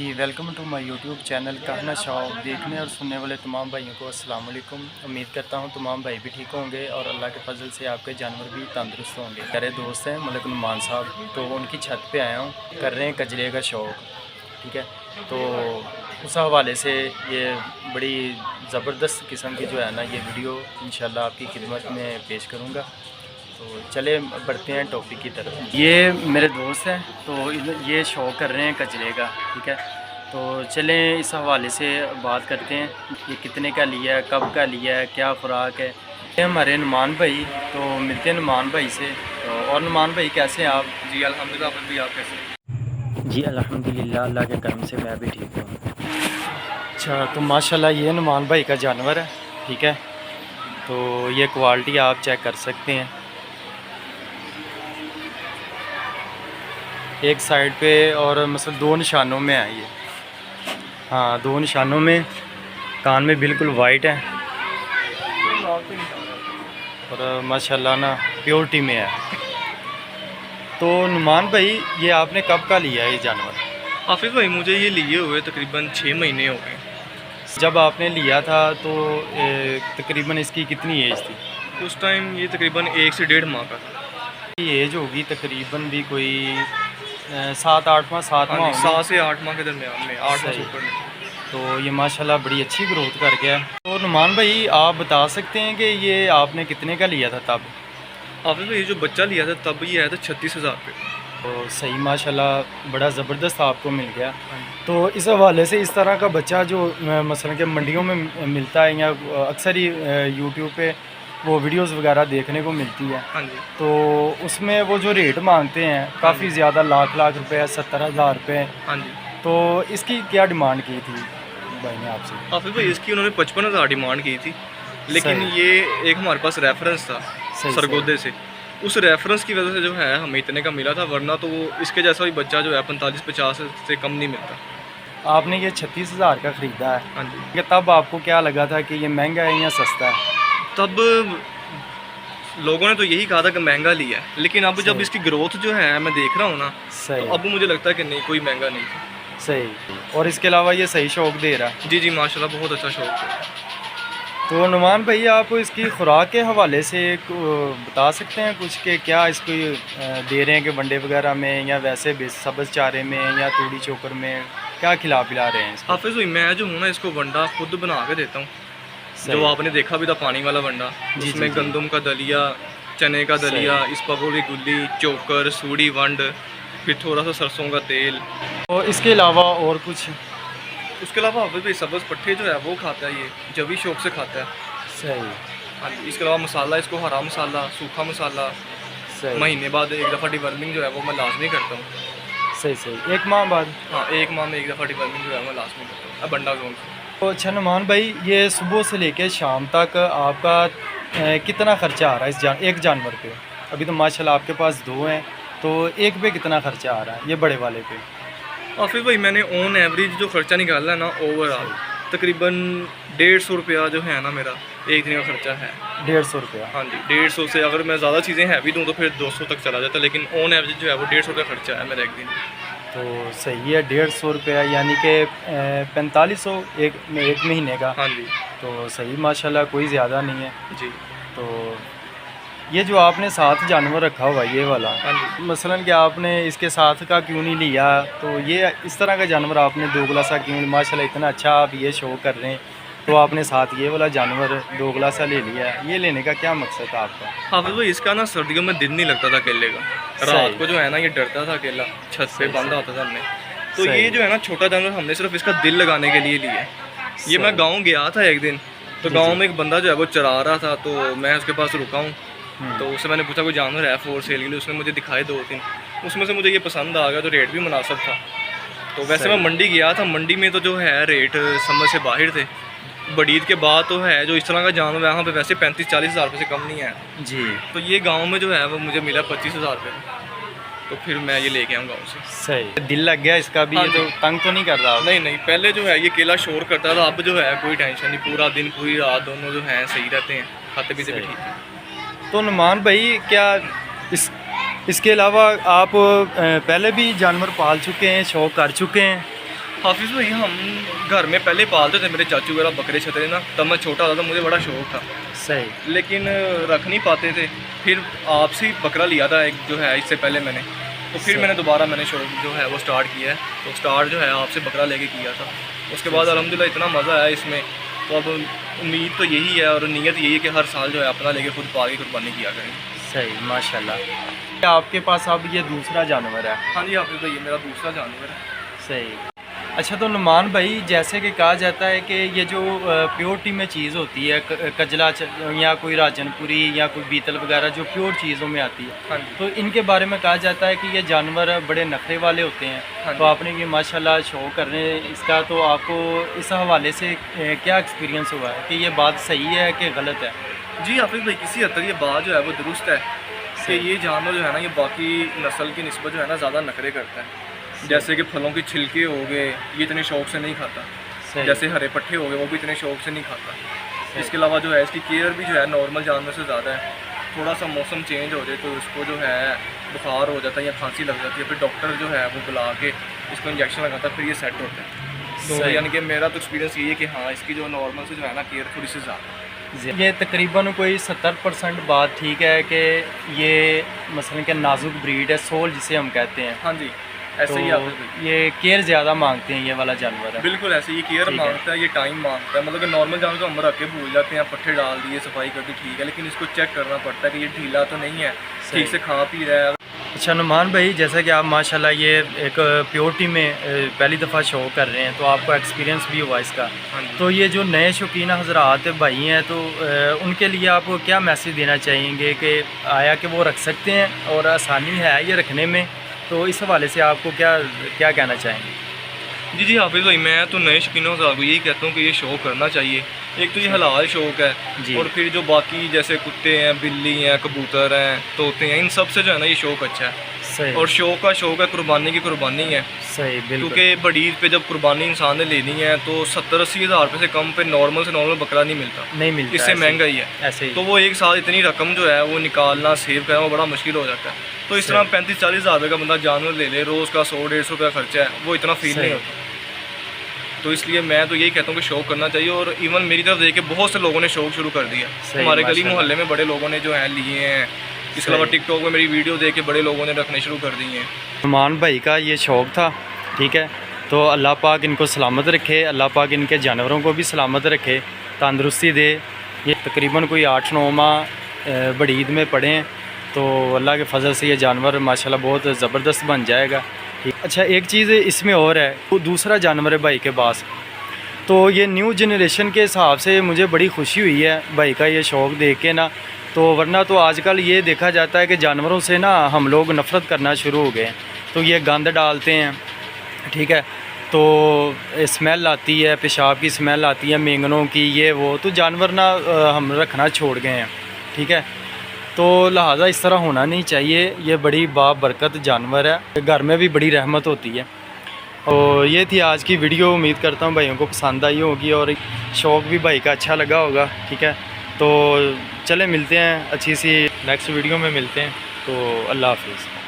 Welcome to my YouTube channel कहना शौक। देखने और सुनने वाले तमाम भाइयों को अस्सलाम वालेकुम। उम्मीद करता हूँ तमाम भाई भी ठीक होंगे और अल्लाह के फजल से आपके जानवर भी तंदुरुस्त होंगे। मेरे दोस्त हैं मलिक नुमान साहब, तो उनकी छत पे आया हूँ, कर रहे हैं कजरे का शौक़। ठीक है, तो उस हवाले से ये बड़ी ज़बरदस्त किस्म की जो है ना ये वीडियो इंशाल्लाह आपकी खिदमत में पेश करूँगा। तो चले बढ़ते हैं टॉपिक की तरफ। ये मेरे दोस्त हैं, तो ये शौक़ कर रहे हैं कचरे का। ठीक है, तो चलें इस हवाले से बात करते हैं, ये कितने का लिया है, कब का लिया है, क्या खुराक है। ये हमारे नुमान भाई, तो मिलते हैं नुमान भाई से। तो और नुमान भाई कैसे हैं आप? जी अल्हम्दुलिल्लाह, आप कैसे हैं? जी अल्हम्दुलिल्लाह, अल्लाह के करम से मैं भी ठीक हूँ। अच्छा, तो माशाल्लाह ये नुमान भाई का जानवर है। ठीक है, तो ये क्वालिटी आप चेक कर सकते हैं। एक साइड पे और मतलब दो निशानों में है ये। हाँ, दो निशानों में, कान में बिल्कुल वाइट है और माशाल्लाह ना प्योरिटी में है। तो नुमान भाई ये आपने कब का लिया है ये जानवर? हाफिज़ भाई मुझे ये लिए हुए तकरीबन 6 महीने हो गए। जब आपने लिया था तो तकरीबन इसकी कितनी एज थी? उस टाइम ये तकरीबन 1 से 1.5 माह का था। ये एज होगी तकरीबन भी कोई 7-8 माह, 7 माह 7 से 8 माह के दरमियान में, 8 माह से ऊपर में। तो ये माशाल्लाह बड़ी अच्छी ग्रोथ कर गया। तो नुमान भाई आप बता सकते हैं कि ये आपने कितने का लिया था तब? हाफिज़ भाई ये जो बच्चा लिया था तब ये आया था 36,000 रुपये। तो सही माशाल्लाह बड़ा ज़बरदस्त आपको मिल गया। तो इस हवाले से इस तरह का बच्चा जो मसलन के मंडियों में मिलता है या अक्सर ही यूट्यूब पे वो वीडियोस वगैरह देखने को मिलती है, हाँ जी, तो उसमें वो जो रेट मांगते हैं काफ़ी ज़्यादा, लाख रुपए, 70,000 रुपये। हाँ जी। तो इसकी क्या डिमांड की थी भाई ने आपसे? हाफिज़ भाई इसकी उन्होंने 55,000 डिमांड की थी, लेकिन ये एक हमारे पास रेफरेंस था सरगोदे से, उस रेफरेंस की वजह से जो है हमें इतने का मिला था, वरना तो वो इसके जैसा भी बच्चा जो है 45-50 से कम नहीं मिलता। आपने ये 36,000 का ख़रीदा है। हाँ जी। कि तब आपको क्या लगा था कि ये महंगा है या सस्ता है? तब लोगों ने तो यही कहा था कि महंगा लिया है, लेकिन अब जब इसकी ग्रोथ जो है मैं देख रहा हूँ ना, सही, तो अब मुझे लगता है कि नहीं, कोई महंगा नहीं था। सही। और इसके अलावा ये सही शौक़ दे रहा है। जी जी माशाल्लाह, बहुत अच्छा शौक़ है। तो नुमान भाई आप इसकी खुराक के हवाले से बता सकते हैं कुछ कि क्या इसको दे रहे हैं कि वनडे वगैरह में या वैसे सब्ज़ चारे में या तूड़ी चोकर में क्या खिला पिला रहे हैं इसको? हाफिज़ भाई मैं जो हूँ ना इसको वंडा खुद बना के देता हूँ, जो आपने देखा भी था पानी वाला वंडा, जिसमें गंदम का दलिया, चने का दलिया, इसबगोल की गुल्ली, चोकर, सूड़ी वंड, फिर थोड़ा सा सरसों का तेल। और इसके अलावा और कुछ? उसके अलावा हाफिज़ भाई सब्ज़ पट्ठे जो है वो खाता है, ये जब भी शौक़ से खाता है। सही। हाँ जी। इसके अलावा मसाला, इसको हरा मसाला, सूखा मसाला, महीने बाद एक दफ़ा डिवर्मिंग जो है वो मैं लाजमी करता हूँ। सही सही, 1 माह बाद? हाँ, 1 माह में एक दफ़ा डिवर्मिंग जो है मैं लाजमी करता हूँ बंडा जोन से। तो अच्छा नुमान भाई, ये सुबह से लेकर शाम तक आपका कितना ख़र्चा आ रहा है एक जानवर पे? अभी तो माशाल्लाह आपके पास 2 हैं, तो एक पे कितना ख़र्चा आ रहा है ये बड़े वाले पे? और फिर भाई मैंने ऑन एवरेज जो खर्चा निकाला है ना, ओवरऑल तकरीबन 150 रुपया जो है ना मेरा एक दिन का खर्चा है। 150 रुपया? हाँ जी, 150 से अगर मैं ज़्यादा चीज़ें हैवी दूँ तो फिर 200 तक चला जाता है, लेकिन ऑन एवरेज जो है वो 150 रुपया खर्चा है मेरा एक दिन। तो सही है, 150 रुपया यानी कि 4500 एक महीने का। हाँ जी। तो सही माशाल्लाह, कोई ज़्यादा नहीं है जी। तो ये जो आपने साथ जानवर रखा हुआ ये वाला, हाँ जी, मसलन कि आपने इसके साथ का क्यों नहीं लिया? तो ये इस तरह का जानवर आपने दोगला सा क्यों, माशाल्लाह इतना अच्छा आप ये शो कर रहे हैं, तो आपने साथ ये वाला जानवर दोगला सा ले लिया? ये लेने का क्या मकसद था आपका? हाफिज़ भाई इसका ना सर्दियों में दिन नहीं लगता था अकेले का, रात को जो है ना ये डरता था अकेला, छत पे बंद होता था हमने। तो ये जो है ना छोटा जानवर हमने सिर्फ इसका दिल लगाने के लिए लिया। ये मैं गाँव गया था एक दिन, तो गाँव में एक बंदा जो है वो चरा रहा था, तो मैं उसके पास रुका हूँ, तो उससे मैंने पूछा कोई जानवर है फॉर सेल के लिए, उसने मुझे दिखाए 2-3, उसमें से मुझे ये पसंद आ गया, तो रेट भी मुनासिब था। तो वैसे मैं मंडी गया था, मंडी में तो जो है रेट समझ से बाहर थे। बड़ी ईद के बाद तो है जो इस तरह का जानवर यहाँ पे वैसे 35-40 हज़ार रुपये से कम नहीं है जी। तो ये गांव में जो है वो मुझे मिला 25,000 रुपये, तो फिर मैं ये लेके आऊँ गाँव से। सही, दिल लग गया इसका भी? हाँ, ये तो तंग तो नहीं कर रहा? नहीं नहीं, पहले जो है ये केला शोर करता था, अब जो है कोई टेंशन नहीं, पूरा दिन पूरी रात दोनों जो हैं सही रहते हैं, खाते पीते भी ठीक है। तो नुमान भाई क्या इसके अलावा आप पहले भी जानवर पाल चुके हैं, शौक़ कर चुके हैं? हाफिज़ भाई हम घर में पहले पालते थे, मेरे चाचू वगैरह बकरे छतरे ना, तब मैं छोटा था तो मुझे बड़ा शौक था, सही। लेकिन रख नहीं पाते थे। फिर आपसे ही बकरा लिया था एक जो है इससे पहले मैंने, तो फिर मैंने दोबारा मैंने शौक जो है वो स्टार्ट किया है। तो स्टार्ट जो है आपसे बकरा लेके किया था, उसके बाद अल्हम्दुलिल्लाह इतना मज़ा आया इसमें। तो अब उम्मीद तो यही है और नीयत यही है कि हर साल जो है अपना लेके खुद पाल के कुर्बानी किया करें। सही, माशाल्लाह। आपके पास अब ये दूसरा जानवर है? हाँ जी हाफिज़ भाई, ये मेरा दूसरा जानवर है। सही। अच्छा, तो नुमान भाई, जैसे कि कहा जाता है कि ये जो प्योरिटी में चीज़ होती है, कजला या कोई राजनपुरी या कोई बीतल वगैरह जो प्योर चीज़ों में आती है, हाँ जी। तो इनके बारे में कहा जाता है कि ये जानवर बड़े नखरे वाले होते हैं। हाँ तो आपने ये माशाल्लाह शो कर रहे हैं इसका, तो आपको इस हवाले से क्या एक्सपीरियंस हुआ है कि ये बात सही है कि गलत है? जी हाफिज़ भाई, किसी हद तक ये बात जो है वो दुरुस्त है कि ये जानवर जो है ना, ये बाकी नस्ल की निस्बत जो है ना ज़्यादा नखरे करता है। जैसे कि फलों के छिलके हो गए, ये इतने शौक से नहीं खाता। जैसे हरे पट्टे हो गए, वो भी इतने शौक से नहीं खाता। इसके अलावा जो है इसकी केयर भी जो है नॉर्मल जानवर से ज़्यादा है। थोड़ा सा मौसम चेंज हो जाए तो इसको जो है बुखार हो जाता है या खांसी लग जाती है, फिर डॉक्टर जो है वो बुला के इसको इंजेक्शन लगाता है, फिर ये सेट होता है। तो यानी कि मेरा तो एक्सपीरियंस ये है कि हाँ, इसकी जो नॉर्मल से जो है ना केयर थोड़ी सी ज़्यादा। ये तकरीबन कोई 70% बात ठीक है कि ये मसलन के नाजुक ब्रीड है, सोल जिसे हम कहते हैं। हाँ जी, ऐसे ही तो ये केयर ज़्यादा मांगते हैं ये वाला जानवर है। बिल्कुल ऐसे ही केयर मांगता है, ये टाइम मांगता है। मतलब कि नॉर्मल जानवर को हम रख के भूल जाते हैं, पट्टे डाल दिए, सफाई कर दी, ठीक है, लेकिन इसको चेक करना पड़ता है कि ये ढीला तो नहीं है, ठीक से खा पी रहा है। अच्छा नुमान भाई, जैसा कि आप माशाल्लाह ये एक प्योरिटी में पहली दफ़ा शो कर रहे हैं, तो आपको एक्सपीरियंस भी हुआ इसका। तो ये जो नए शौकीन हजरात भाई हैं, तो उनके लिए आप क्या मैसेज देना चाहेंगे कि आया कि वो रख सकते हैं और आसानी है ये रखने में, तो इस हवाले से आपको क्या क्या कहना चाहेंगे? जी हाफिज़ भाई, मैं तो नए शौकीनों से यही कहता हूँ कि ये शौक करना चाहिए। एक तो ये हलाल शौक है, और फिर जो बाकी जैसे कुत्ते हैं, बिल्ली हैं, कबूतर हैं, तोते हैं, इन सब से जो है ना ये शौक अच्छा है। सही। और शौक का शौक है, कुर्बानी की कुर्बानी है। सही, बिल्कुल। क्योंकि बड़ी ईद पे जब कुर्बानी इंसान ने लेनी है तो 70-80 हज़ार रुपये से कम पे नॉर्मल से नॉर्मल बकरा नहीं मिलता, इससे महंगा ही है। ऐसे ही। तो वो एक साथ इतनी रकम जो है वो निकालना, सेव करना, वो बड़ा मुश्किल हो जाता है। तो इस तरह 35-40 हज़ार रुपये का बंदा जानवर ले ले, रोज़ का 100-150 रुपये खर्चा है, वो इतना फील नहीं होता। तो इसलिए मैं तो यही कहता हूँ कि शौक करना चाहिए। और इवन मेरी तरफ देख के बहुत से लोगों ने शौक शुरू कर दिया। हमारे गली मोहल्ले में बड़े लोगों ने जो है लिए हैं। इसके अलावा टिकटॉक में मेरी वीडियो देख के बड़े लोगों ने रखने शुरू कर दिए हैं। नुमान भाई का ये शौक़ था, ठीक है। तो अल्लाह पाक इनको सलामत रखे, अल्लाह पाक इनके जानवरों को भी सलामत रखे, तंदुरुस्ती दे। ये तकरीबन कोई 8-9 माह बड़ी ईद में पड़े हैं, तो अल्लाह के फजल से ये जानवर माशाल्लाह बहुत ज़बरदस्त बन जाएगा। अच्छा, एक चीज़ इसमें और है, वो दूसरा जानवर है भाई के पास। तो ये न्यू जनरेशन के हिसाब से मुझे बड़ी खुशी हुई है भाई का ये शौक़ देख के ना। तो वरना तो आजकल ये देखा जाता है कि जानवरों से ना हम लोग नफ़रत करना शुरू हो गए हैं। तो ये गंद डालते हैं, ठीक है, तो स्मेल आती है, पेशाब की स्मेल आती है, मेंगनों की, ये वो, तो जानवर ना हम रखना छोड़ गए हैं, ठीक है। तो लिहाजा इस तरह होना नहीं चाहिए। ये बड़ी बाबरकत जानवर है, घर में भी बड़ी रहमत होती है। और ये थी आज की वीडियो। उम्मीद करता हूँ भाइयों को पसंद आई होगी और शौक़ भी भाई का अच्छा लगा होगा, ठीक है। तो चले मिलते हैं अच्छी सी नेक्स्ट वीडियो में मिलते हैं। तो अल्लाह हाफिज़।